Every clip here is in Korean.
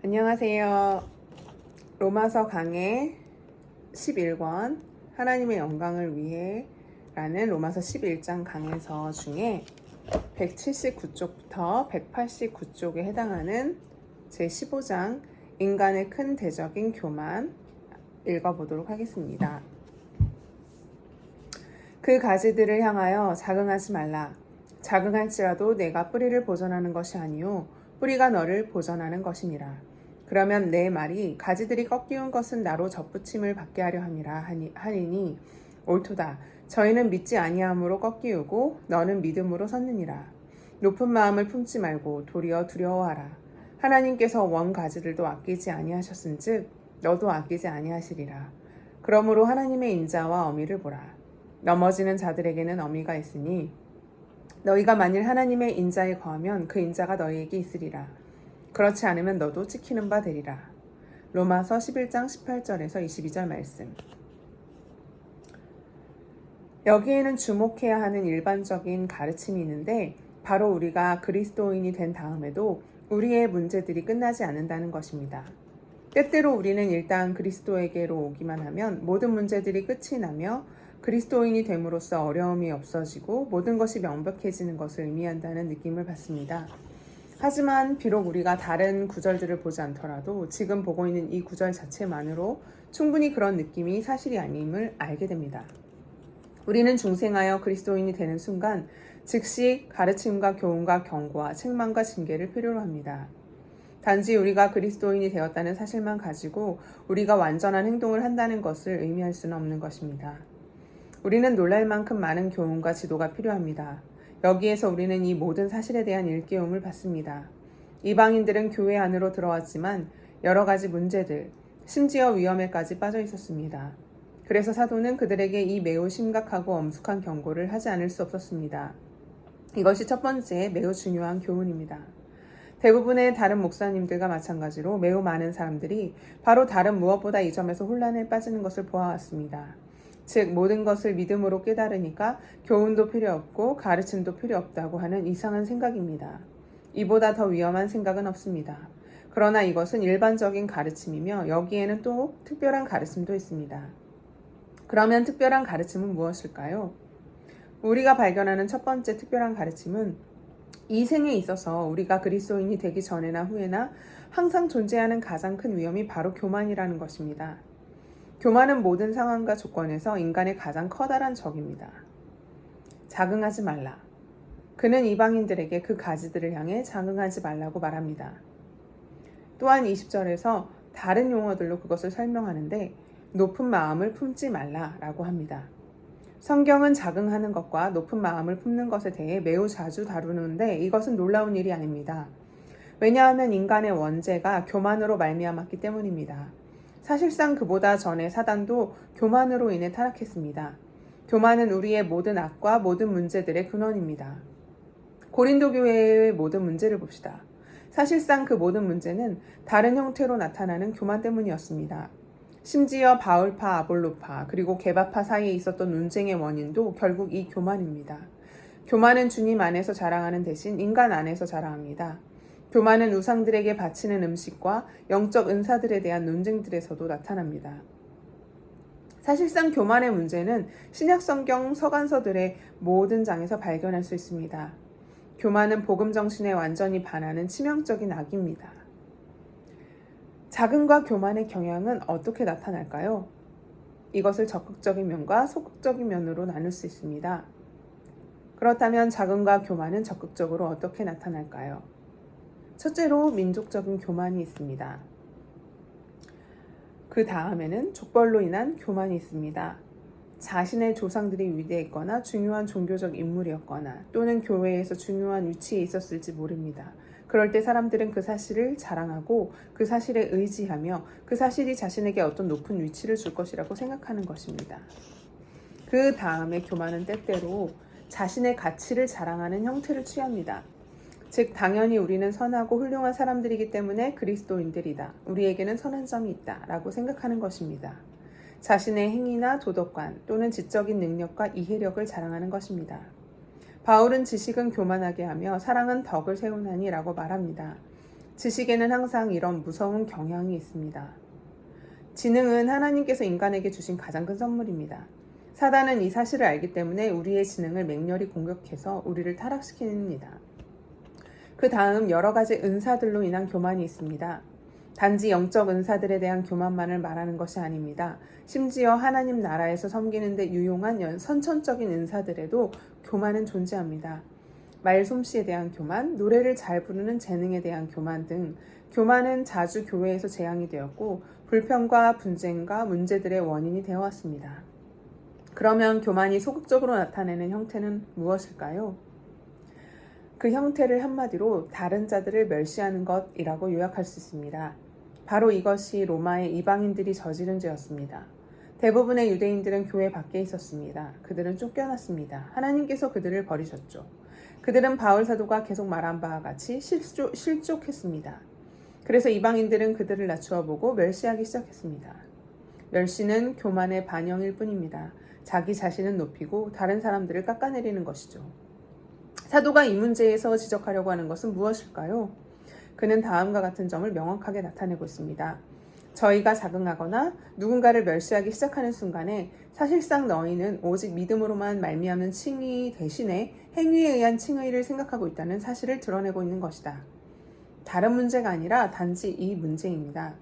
안녕하세요. 로마서 강해 11권 하나님의 영광을 위해 라는 로마서 11장 강해서 중에 179쪽부터 189쪽에 해당하는 제15장 인간의 큰 대적인 교만 읽어보도록 하겠습니다. 그 가지들을 향하여 자긍하지 말라. 자긍할지라도 내가 뿌리를 보전하는 것이 아니요 뿌리가 너를 보전하는 것이니라. 그러면 내 말이 가지들이 꺾이운 것은 나로 접붙임을 받게 하려 함이라 하니니 옳도다. 저희는 믿지 아니함으로 꺾이우고 너는 믿음으로 섰느니라. 높은 마음을 품지 말고 도리어 두려워하라. 하나님께서 원 가지들도 아끼지 아니하셨은즉 너도 아끼지 아니하시리라. 그러므로 하나님의 인자와 어미를 보라. 넘어지는 자들에게는 어미가 있으니 너희가 만일 하나님의 인자에 거하면 그 인자가 너희에게 있으리라. 그렇지 않으면 너도 찍히는 바 되리라. 로마서 11장 18절에서 22절 말씀. 여기에는 주목해야 하는 일반적인 가르침이 있는데 바로 우리가 그리스도인이 된 다음에도 우리의 문제들이 끝나지 않는다는 것입니다. 때때로 우리는 일단 그리스도에게로 오기만 하면 모든 문제들이 끝이 나며 그리스도인이 됨으로써 어려움이 없어지고 모든 것이 명백해지는 것을 의미한다는 느낌을 받습니다. 하지만 비록 우리가 다른 구절들을 보지 않더라도 지금 보고 있는 이 구절 자체만으로 충분히 그런 느낌이 사실이 아님을 알게 됩니다. 우리는 중생하여 그리스도인이 되는 순간 즉시 가르침과 교훈과 경고와 책망과 징계를 필요로 합니다. 단지 우리가 그리스도인이 되었다는 사실만 가지고 우리가 완전한 행동을 한다는 것을 의미할 수는 없는 것입니다. 우리는 놀랄 만큼 많은 교훈과 지도가 필요합니다. 여기에서 우리는 이 모든 사실에 대한 일깨움을 받습니다. 이방인들은 교회 안으로 들어왔지만 여러 가지 문제들, 심지어 위험에까지 빠져 있었습니다. 그래서 사도는 그들에게 이 매우 심각하고 엄숙한 경고를 하지 않을 수 없었습니다. 이것이 첫 번째 매우 중요한 교훈입니다. 대부분의 다른 목사님들과 마찬가지로 매우 많은 사람들이 바로 다른 무엇보다 이 점에서 혼란에 빠지는 것을 보아왔습니다. 즉 모든 것을 믿음으로 깨달으니까 교훈도 필요 없고 가르침도 필요 없다고 하는 이상한 생각입니다. 이보다 더 위험한 생각은 없습니다. 그러나 이것은 일반적인 가르침이며 여기에는 또 특별한 가르침도 있습니다. 그러면 특별한 가르침은 무엇일까요? 우리가 발견하는 첫 번째 특별한 가르침은 이 생에 있어서 우리가 그리스도인이 되기 전에나 후에나 항상 존재하는 가장 큰 위험이 바로 교만이라는 것입니다. 교만은 모든 상황과 조건에서 인간의 가장 커다란 적입니다. 자긍하지 말라. 그는 이방인들에게 그 가지들을 향해 자긍하지 말라고 말합니다. 또한 20절에서 다른 용어들로 그것을 설명하는데 높은 마음을 품지 말라라고 합니다. 성경은 자긍하는 것과 높은 마음을 품는 것에 대해 매우 자주 다루는데 이것은 놀라운 일이 아닙니다. 왜냐하면 인간의 원죄가 교만으로 말미암았기 때문입니다. 사실상 그보다 전에 사단도 교만으로 인해 타락했습니다. 교만은 우리의 모든 악과 모든 문제들의 근원입니다. 고린도 교회의 모든 문제를 봅시다. 사실상 그 모든 문제는 다른 형태로 나타나는 교만 때문이었습니다. 심지어 바울파, 아볼로파, 그리고 게바파 사이에 있었던 논쟁의 원인도 결국 이 교만입니다. 교만은 주님 안에서 자랑하는 대신 인간 안에서 자랑합니다. 교만은 우상들에게 바치는 음식과 영적 은사들에 대한 논쟁들에서도 나타납니다. 사실상 교만의 문제는 신약성경 서간서들의 모든 장에서 발견할 수 있습니다. 교만은 복음 정신에 완전히 반하는 치명적인 악입니다. 자긍과 교만의 경향은 어떻게 나타날까요? 이것을 적극적인 면과 소극적인 면으로 나눌 수 있습니다. 그렇다면 자긍과 교만은 적극적으로 어떻게 나타날까요? 첫째로 민족적인 교만이 있습니다. 그 다음에는 족벌로 인한 교만이 있습니다. 자신의 조상들이 위대했거나 중요한 종교적 인물이었거나 또는 교회에서 중요한 위치에 있었을지 모릅니다. 그럴 때 사람들은 그 사실을 자랑하고 그 사실에 의지하며 그 사실이 자신에게 어떤 높은 위치를 줄 것이라고 생각하는 것입니다. 그 다음에 교만은 때때로 자신의 가치를 자랑하는 형태를 취합니다. 즉 당연히 우리는 선하고 훌륭한 사람들이기 때문에 그리스도인들이다. 우리에게는 선한 점이 있다. 라고 생각하는 것입니다. 자신의 행위나 도덕관 또는 지적인 능력과 이해력을 자랑하는 것입니다. 바울은 지식은 교만하게 하며 사랑은 덕을 세우나니 라고 말합니다. 지식에는 항상 이런 무서운 경향이 있습니다. 지능은 하나님께서 인간에게 주신 가장 큰 선물입니다. 사단은 이 사실을 알기 때문에 우리의 지능을 맹렬히 공격해서 우리를 타락시킵니다. 그 다음 여러 가지 은사들로 인한 교만이 있습니다. 단지 영적 은사들에 대한 교만만을 말하는 것이 아닙니다. 심지어 하나님 나라에서 섬기는 데 유용한 선천적인 은사들에도 교만은 존재합니다. 말솜씨에 대한 교만, 노래를 잘 부르는 재능에 대한 교만 등 교만은 자주 교회에서 재앙이 되었고 불평과 분쟁과 문제들의 원인이 되어왔습니다. 그러면 교만이 소극적으로 나타내는 형태는 무엇일까요? 그 형태를 한마디로 다른 자들을 멸시하는 것이라고 요약할 수 있습니다. 바로 이것이 로마의 이방인들이 저지른 죄였습니다. 대부분의 유대인들은 교회 밖에 있었습니다. 그들은 쫓겨났습니다. 하나님께서 그들을 버리셨죠. 그들은 바울 사도가 계속 말한 바와 같이 실족했습니다. 그래서 이방인들은 그들을 낮추어 보고 멸시하기 시작했습니다. 멸시는 교만의 반영일 뿐입니다. 자기 자신은 높이고 다른 사람들을 깎아내리는 것이죠. 사도가 이 문제에서 지적하려고 하는 것은 무엇일까요? 그는 다음과 같은 점을 명확하게 나타내고 있습니다. 저희가 자긍하거나 누군가를 멸시하기 시작하는 순간에 사실상 너희는 오직 믿음으로만 말미암는 칭의 대신에 행위에 의한 칭의를 생각하고 있다는 사실을 드러내고 있는 것이다. 다른 문제가 아니라 단지 이 문제입니다.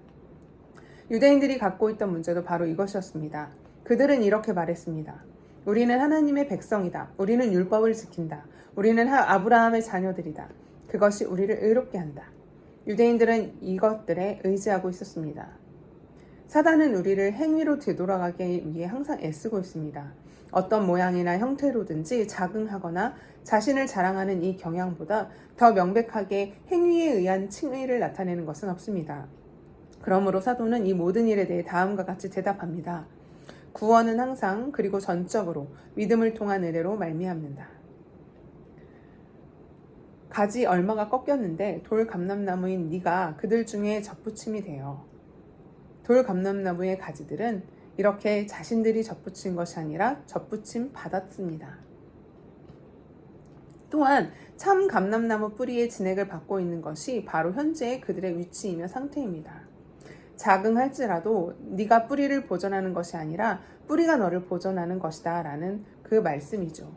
유대인들이 갖고 있던 문제도 바로 이것이었습니다. 그들은 이렇게 말했습니다. 우리는 하나님의 백성이다. 우리는 율법을 지킨다. 우리는 아브라함의 자녀들이다. 그것이 우리를 의롭게 한다. 유대인들은 이것들에 의지하고 있었습니다. 사단은 우리를 행위로 되돌아가기 위해 항상 애쓰고 있습니다. 어떤 모양이나 형태로든지 자긍하거나 자신을 자랑하는 이 경향보다 더 명백하게 행위에 의한 칭의를 나타내는 것은 없습니다. 그러므로 사도는 이 모든 일에 대해 다음과 같이 대답합니다. 구원은 항상 그리고 전적으로 믿음을 통한 은혜로 말미암는다. 가지 얼마가 꺾였는데 돌 감람나무인 네가 그들 중에 접붙임이 되어. 돌 감람나무의 가지들은 이렇게 자신들이 접붙인 것이 아니라 접붙임 받았습니다. 또한 참 감람나무 뿌리의 진액을 받고 있는 것이 바로 현재의 그들의 위치이며 상태입니다. 자긍할지라도 네가 뿌리를 보존하는 것이 아니라 뿌리가 너를 보존하는 것이다 라는 그 말씀이죠.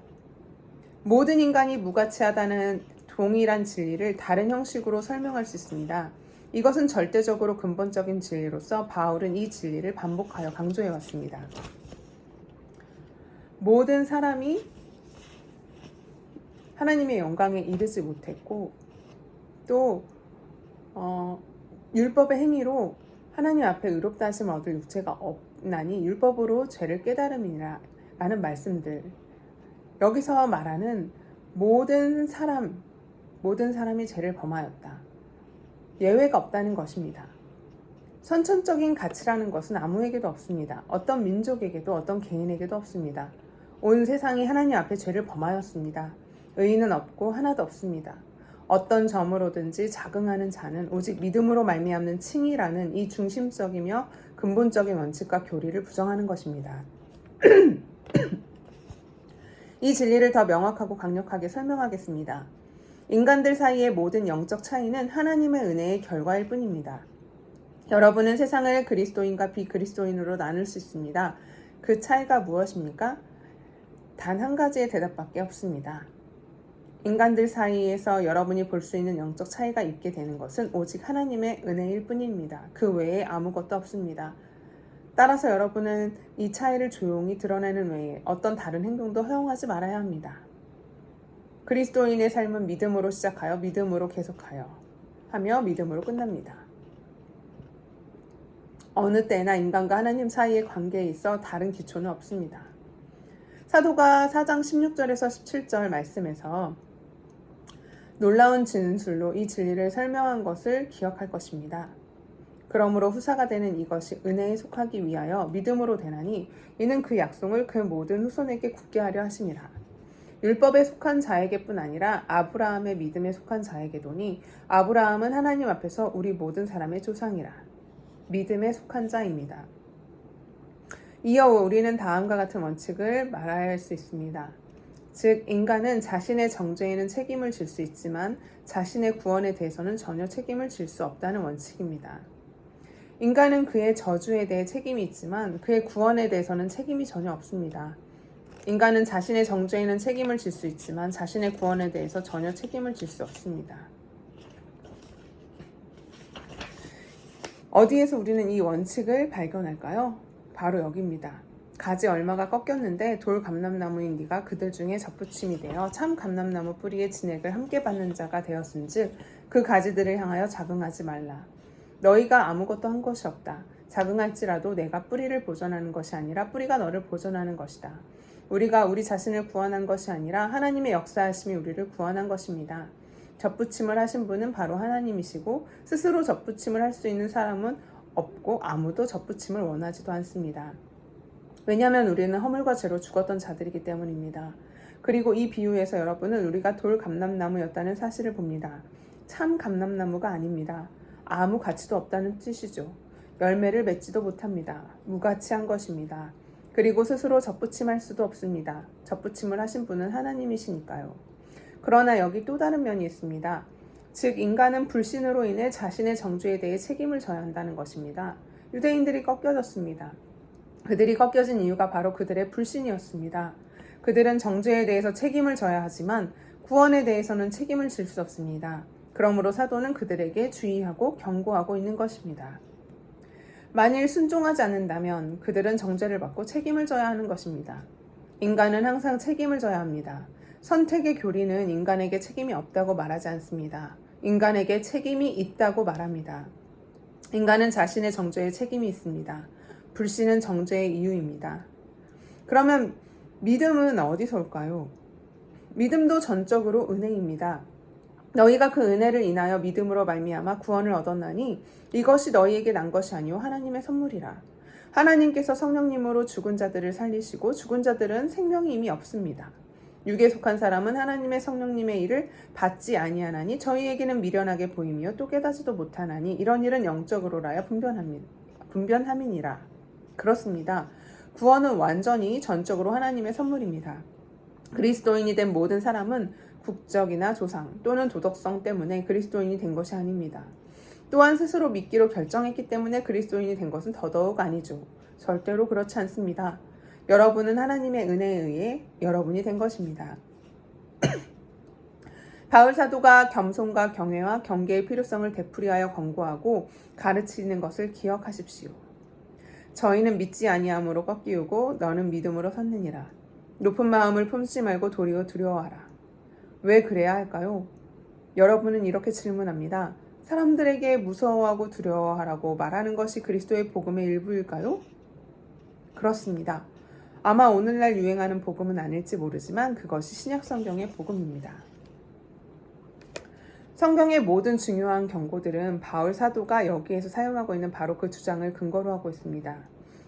모든 인간이 무가치하다는 동일한 진리를 다른 형식으로 설명할 수 있습니다. 이것은 절대적으로 근본적인 진리로서 바울은 이 진리를 반복하여 강조해 왔습니다. 모든 사람이 하나님의 영광에 이르지 못했고 또 율법의 행위로 하나님 앞에 의롭다 하심을 얻을 육체가 없나니 율법으로 죄를 깨달음이니라 라는 말씀들. 여기서 말하는 모든 사람이 죄를 범하였다. 예외가 없다는 것입니다. 선천적인 가치라는 것은 아무에게도 없습니다. 어떤 민족에게도 어떤 개인에게도 없습니다. 온 세상이 하나님 앞에 죄를 범하였습니다. 의인은 없고 하나도 없습니다. 어떤 점으로든지 자긍하는 자는 오직 믿음으로 말미암는 칭의라는 이 중심적이며 근본적인 원칙과 교리를 부정하는 것입니다. 이 진리를 더 명확하고 강력하게 설명하겠습니다. 인간들 사이의 모든 영적 차이는 하나님의 은혜의 결과일 뿐입니다. 여러분은 세상을 그리스도인과 비그리스도인으로 나눌 수 있습니다. 그 차이가 무엇입니까? 단 한 가지의 대답밖에 없습니다. 인간들 사이에서 여러분이 볼 수 있는 영적 차이가 있게 되는 것은 오직 하나님의 은혜일 뿐입니다. 그 외에 아무것도 없습니다. 따라서 여러분은 이 차이를 조용히 드러내는 외에 어떤 다른 행동도 허용하지 말아야 합니다. 그리스도인의 삶은 믿음으로 시작하여 믿음으로 계속하여 하며 믿음으로 끝납니다. 어느 때나 인간과 하나님 사이의 관계에 있어 다른 기초는 없습니다. 사도가 4장 16절에서 17절 말씀에서 놀라운 진술로 이 진리를 설명한 것을 기억할 것입니다. 그러므로 후사가 되는 이것이 은혜에 속하기 위하여 믿음으로 되나니 이는 그 약속을 그 모든 후손에게 굳게 하려 하심이라. 율법에 속한 자에게뿐 아니라 아브라함의 믿음에 속한 자에게도니 아브라함은 하나님 앞에서 우리 모든 사람의 조상이라. 믿음에 속한 자입니다. 이어 우리는 다음과 같은 원칙을 말할 수 있습니다. 즉, 인간은 자신의 정죄에는 책임을 질 수 있지만 자신의 구원에 대해서는 전혀 책임을 질 수 없다는 원칙입니다. 인간은 그의 저주에 대해 책임이 있지만 그의 구원에 대해서는 책임이 전혀 없습니다. 인간은 자신의 정죄에는 책임을 질 수 있지만 자신의 구원에 대해서 전혀 책임을 질 수 없습니다. 어디에서 우리는 이 원칙을 발견할까요? 바로 여기입니다. 가지 얼마가 꺾였는데 돌 감람나무인 네가 그들 중에 접붙임이 되어 참 감람나무 뿌리의 진액을 함께 받는 자가 되었은즉 그 가지들을 향하여 자긍하지 말라. 너희가 아무것도 한 것이 없다. 자긍할지라도 내가 뿌리를 보존하는 것이 아니라 뿌리가 너를 보존하는 것이다. 우리가 우리 자신을 구원한 것이 아니라 하나님의 역사하심이 우리를 구원한 것입니다. 접붙임을 하신 분은 바로 하나님이시고 스스로 접붙임을 할 수 있는 사람은 없고 아무도 접붙임을 원하지도 않습니다. 왜냐하면 우리는 허물과 죄로 죽었던 자들이기 때문입니다. 그리고 이 비유에서 여러분은 우리가 돌 감람나무였다는 사실을 봅니다. 참 감람나무가 아닙니다. 아무 가치도 없다는 뜻이죠. 열매를 맺지도 못합니다. 무가치한 것입니다. 그리고 스스로 접붙임할 수도 없습니다. 접붙임을 하신 분은 하나님이시니까요. 그러나 여기 또 다른 면이 있습니다. 즉, 인간은 불신으로 인해 자신의 정죄에 대해 책임을 져야 한다는 것입니다. 유대인들이 꺾여졌습니다. 그들이 꺾여진 이유가 바로 그들의 불신이었습니다. 그들은 정죄에 대해서 책임을 져야 하지만 구원에 대해서는 책임을 질 수 없습니다. 그러므로 사도는 그들에게 주의하고 경고하고 있는 것입니다. 만일 순종하지 않는다면 그들은 정죄를 받고 책임을 져야 하는 것입니다. 인간은 항상 책임을 져야 합니다. 선택의 교리는 인간에게 책임이 없다고 말하지 않습니다. 인간에게 책임이 있다고 말합니다. 인간은 자신의 정죄에 책임이 있습니다. 불신은 정죄의 이유입니다. 그러면 믿음은 어디서 올까요? 믿음도 전적으로 은혜입니다. 너희가 그 은혜를 인하여 믿음으로 말미암아 구원을 얻었나니 이것이 너희에게 난 것이 아니오 하나님의 선물이라. 하나님께서 성령님으로 죽은 자들을 살리시고 죽은 자들은 생명이 이미 없습니다. 육에 속한 사람은 하나님의 성령님의 일을 받지 아니하나니 저희에게는 미련하게 보이며 또 깨닫지도 못하나니 이런 일은 영적으로라야 분변함이니라. 그렇습니다. 구원은 완전히 전적으로 하나님의 선물입니다. 그리스도인이 된 모든 사람은 국적이나 조상 또는 도덕성 때문에 그리스도인이 된 것이 아닙니다. 또한 스스로 믿기로 결정했기 때문에 그리스도인이 된 것은 더더욱 아니죠. 절대로 그렇지 않습니다. 여러분은 하나님의 은혜에 의해 여러분이 된 것입니다. 바울 사도가 겸손과 경외와 경계의 필요성을 되풀이하여 권고하고 가르치는 것을 기억하십시오. 저희는 믿지 아니함으로 꺾이우고 너는 믿음으로 섰느니라. 높은 마음을 품지 말고 도리어 두려워하라. 왜 그래야 할까요? 여러분은 이렇게 질문합니다. 사람들에게 무서워하고 두려워하라고 말하는 것이 그리스도의 복음의 일부일까요? 그렇습니다. 아마 오늘날 유행하는 복음은 아닐지 모르지만 그것이 신약 성경의 복음입니다. 성경의 모든 중요한 경고들은 바울 사도가 여기에서 사용하고 있는 바로 그 주장을 근거로 하고 있습니다.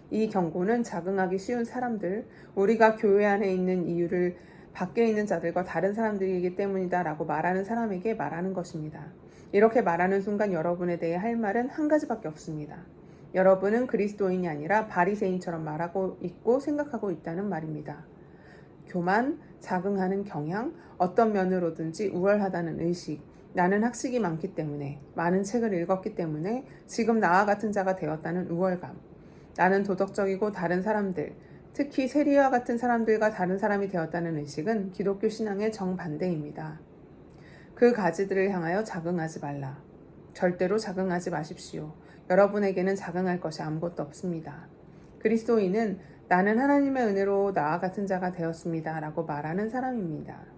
이 경고는 적응하기 쉬운 사람들, 우리가 교회 안에 있는 이유를 밖에 있는 자들과 다른 사람들이기 때문이다 라고 말하는 사람에게 말하는 것입니다. 이렇게 말하는 순간 여러분에 대해 할 말은 한 가지밖에 없습니다. 여러분은 그리스도인이 아니라 바리새인처럼 말하고 있고 생각하고 있다는 말입니다. 교만, 자긍하는 경향, 어떤 면으로든지 우월하다는 의식, 나는 학식이 많기 때문에, 많은 책을 읽었기 때문에 지금 나와 같은 자가 되었다는 우월감, 나는 도덕적이고 다른 사람들, 특히 세리와 같은 사람들과 다른 사람이 되었다는 의식은 기독교 신앙의 정반대입니다. 그 가지들을 향하여 자긍하지 말라. 절대로 자긍하지 마십시오. 여러분에게는 자긍할 것이 아무것도 없습니다. 그리스도인은 나는 하나님의 은혜로 나와 같은 자가 되었습니다 라고 말하는 사람입니다.